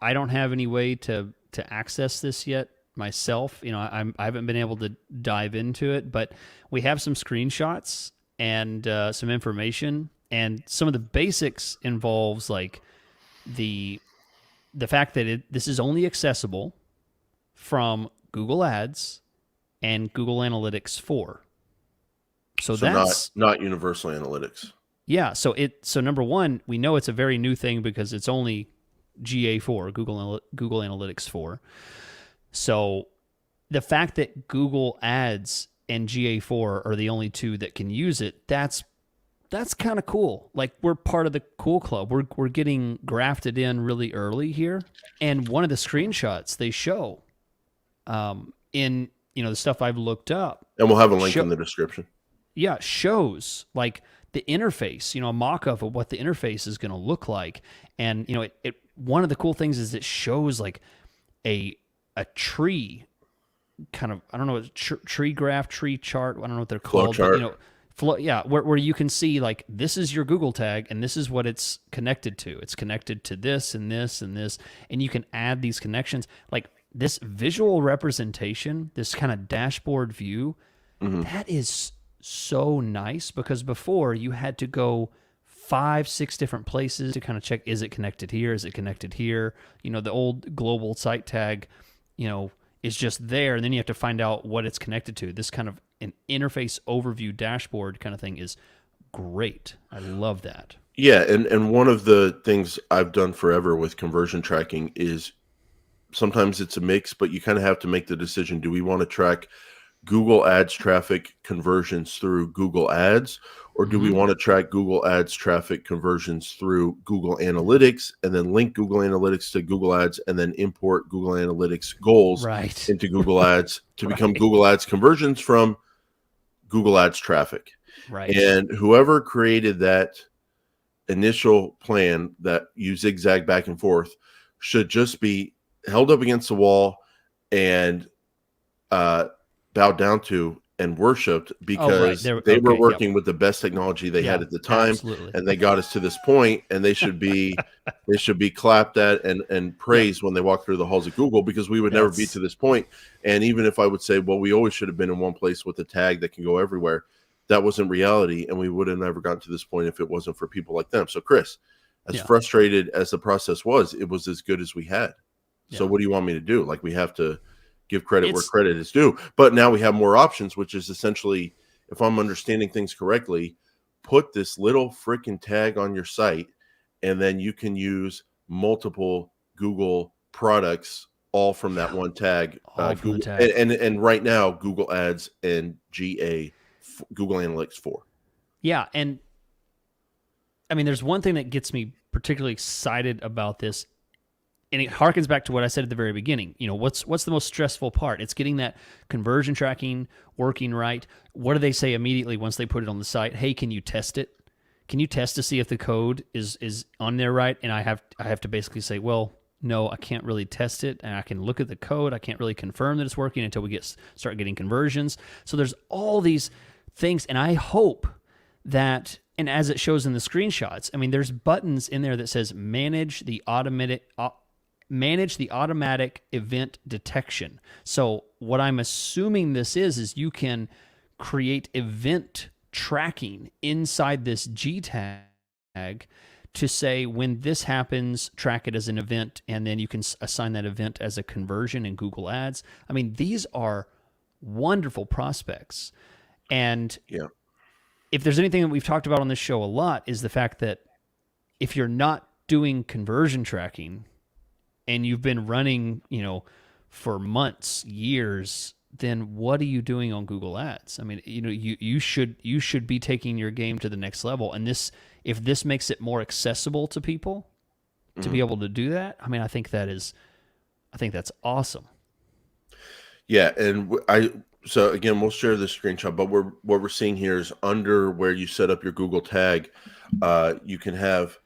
I don't have any way to access this yet myself. I haven't been able to dive into it, but we have some screenshots and some information, and some of the basics involves like the fact that this is only accessible from Google Ads and Google Analytics 4. So So not Universal Analytics. Yeah, so number one, we know it's a very new thing because it's only GA4, Google Analytics 4. So the fact that Google Ads and GA4 are the only two that can use it, that's kind of cool. Like, we're part of the cool club. We're getting grafted in really early here. And one of the screenshots they show in the stuff I've looked up, and we'll have a link in the description. Yeah, shows like the interface, a mock-up of what the interface is going to look like. And it one of the cool things is it shows like a tree kind of, I don't know, tree graph, tree chart, I don't know what they're called, but where you can see like, this is your Google tag and this is what it's connected to. It's connected to this and this and this, and you can add these connections. Like, this visual representation, this kind of dashboard view, that is so nice, because before you had to go 5-6 different places to kind of check, is it connected here? Is it connected here? The old global site tag, is just there, and then you have to find out what it's connected to. This kind of an interface overview dashboard kind of thing is great. I love that. Yeah, and one of the things I've done forever with conversion tracking is sometimes it's a mix, but you kind of have to make the decision. Do we want to track Google Ads traffic conversions through Google Ads, or do we want to track Google Ads traffic conversions through Google Analytics and then link Google Analytics to Google Ads and then import Google Analytics goals into Google Ads to become Google Ads conversions from Google Ads traffic? Right. And whoever created that initial plan that you zigzag back and forth should just be held up against the wall and bowed down to and worshipped, because they were working with the best technology they had at the time, and they got us to this point, and they should be clapped at and praised when they walk through the halls of Google, because we would never be to this point. And even if I would say, well, we always should have been in one place with a tag that can go everywhere, that wasn't reality, and we would have never gotten to this point if it wasn't for people like them. So Chris, as frustrated as the process was, it was as good as we had. So what do you want me to do? Like, we have to give credit where credit is due. But now we have more options, which is essentially, if I'm understanding things correctly, put this little freaking tag on your site, and then you can use multiple Google products all from that one tag. Google, and right now, Google Ads and Google Analytics 4. Yeah, and I mean, there's one thing that gets me particularly excited about this, and it harkens back to what I said at the very beginning. What's the most stressful part? It's getting that conversion tracking working right. What do they say immediately once they put it on the site? Hey, can you test it? Can you test to see if the code is on there right? And I have to basically say, well, no, I can't really test it, and I can look at the code. I can't really confirm that it's working until we start getting conversions. So there's all these things, and I hope that, and as it shows in the screenshots, I mean, there's buttons in there that says manage the automatic event detection. So what I'm assuming this is you can create event tracking inside this G tag to say, when this happens, track it as an event, and then you can assign that event as a conversion in Google Ads. I mean, these are wonderful prospects. And if there's anything that we've talked about on this show a lot, is the fact that if you're not doing conversion tracking and you've been running, for months, years, then what are you doing on Google Ads? I mean, you should be taking your game to the next level. And if this makes it more accessible to people to be able to do that, I mean, I think that's awesome. Yeah, and so again, we'll share this screenshot, but what we're seeing here is under where you set up your Google tag, you can have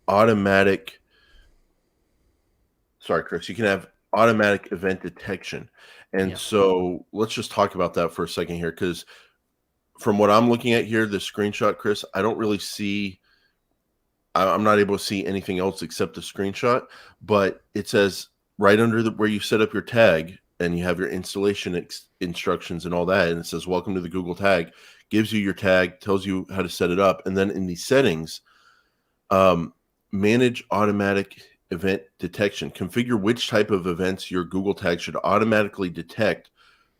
automatic. Sorry, Chris. You can have automatic event detection, and so let's just talk about that for a second here, because from what I'm looking at here, the screenshot, Chris, I don't really see I'm not able to see anything else except the screenshot, but it says right under where you set up your tag and you have your installation instructions and all that, and it says welcome to the Google tag, gives you your tag, tells you how to set it up, and then in the settings, manage automatic event detection. Configure which type of events your Google tag should automatically detect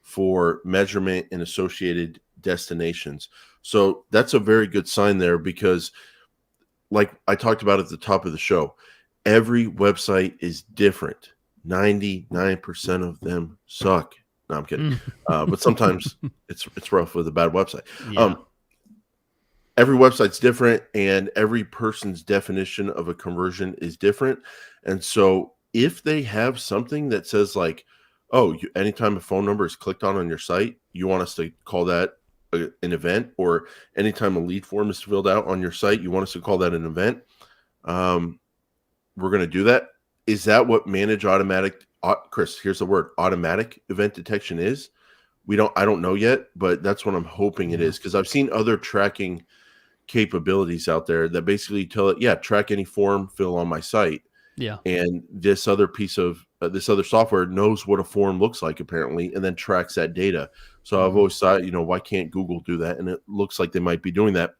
for measurement and associated destinations. So that's a very good sign there, because like I talked about at the top of the show, every website is different. 99% of them suck. No, I'm kidding. But sometimes it's rough with a bad website. Yeah. Every website's different, and every person's definition of a conversion is different. And so if they have something that says like, oh, anytime a phone number is clicked on your site, you want us to call that an event, or anytime a lead form is filled out on your site, you want us to call that an event, we're going to do that. Is that what manage automatic, Chris, here's the word, automatic event detection is? I don't know yet, but that's what I'm hoping it is, because I've seen other tracking capabilities out there that basically tell it, yeah, track any form fill on my site. Yeah. And this other piece of this other software knows what a form looks like, apparently, and then tracks that data. So I've always thought, why can't Google do that? And it looks like they might be doing that.